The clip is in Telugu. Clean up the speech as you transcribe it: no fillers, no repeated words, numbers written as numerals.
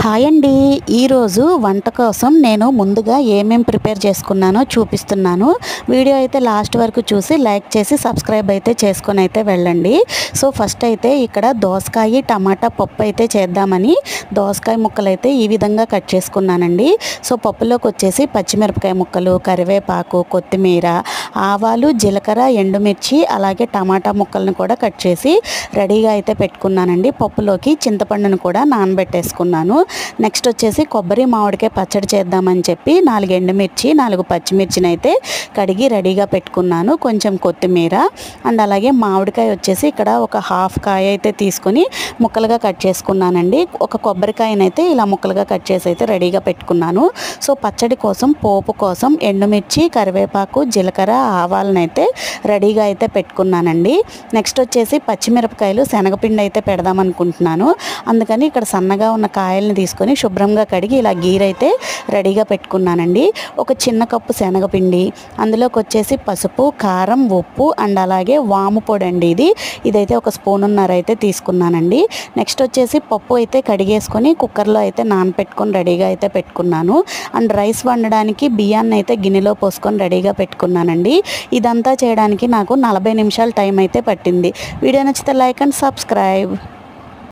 హాయ్ అండి. ఈరోజు వంట కోసం నేను ముందుగా ఏమేం ప్రిపేర్ చేసుకున్నానో చూపిస్తున్నాను. వీడియో అయితే లాస్ట్ వరకు చూసి లైక్ చేసి సబ్స్క్రైబ్ అయితే చేసుకొని అయితే వెళ్ళండి. సో ఫస్ట్ అయితే ఇక్కడ దోసకాయ టమాటా పప్పు అయితే చేద్దామని దోసకాయ ముక్కలు అయితే ఈ విధంగా కట్ చేసుకున్నానండి. సో పప్పులోకి వచ్చేసి పచ్చిమిరపకాయ ముక్కలు, కరివేపాకు, కొత్తిమీర, ఆవాలు, జీలకర్ర, ఎండుమిర్చి, అలాగే టమాటా ముక్కలను కూడా కట్ చేసి రెడీగా అయితే పెట్టుకున్నానండి. పప్పులోకి చింతపండును కూడా నానబెట్టేసుకున్నాను. నెక్స్ట్ వచ్చేసి కొబ్బరి మామిడికాయ పచ్చడి చేద్దామని చెప్పి 4 ఎండుమిర్చి, 4 పచ్చిమిర్చిని అయితే కడిగి రెడీగా పెట్టుకున్నాను. కొంచెం కొత్తిమీర అండ్ అలాగే మామిడికాయ వచ్చేసి ఇక్కడ ఒక హాఫ్ కాయ అయితే తీసుకొని ముక్కలుగా కట్ చేసుకున్నానండి. ఒక కొబ్బరికాయనైతే ఇలా ముక్కలుగా కట్ చేసి అయితే రెడీగా పెట్టుకున్నాను. సో పచ్చడి కోసం పోపు కోసం ఎండుమిర్చి, కరివేపాకు, జీలకర్ర, ఆవాలనైతే రెడీగా అయితే పెట్టుకున్నానండి. నెక్స్ట్ వచ్చేసి పచ్చిమిరపకాయలు, శనగపిండి అయితే పెడదాం అనుకుంటున్నాను. అందుకని ఇక్కడ సన్నగా ఉన్న కాయల్ని తీసుకొని శుభ్రంగా కడిగి ఇలా గీరైతే రెడీగా పెట్టుకున్నానండి. ఒక చిన్న కప్పు శనగపిండి, అందులోకి వచ్చేసి పసుపు, కారం, ఉప్పు అండ్ అలాగే వాము పొడి అండి. ఇదైతే ఒక స్పూనున్నర అయితే తీసుకున్నానండి. నెక్స్ట్ వచ్చేసి పప్పు అయితే కడిగేసుకొని కుక్కర్లో అయితే నానపెట్టుకొని రెడీగా అయితే పెట్టుకున్నాను. అండ్ రైస్ వండడానికి బియ్యాన్ని అయితే గిన్నెలో పోసుకొని రెడీగా పెట్టుకున్నానండి. ఇదంతా చేయడానికి నాకు 40 నిమిషాలు టైం అయితే పట్టింది. వీడియో నచ్చితే లైక్ అండ్ సబ్స్క్రైబ్.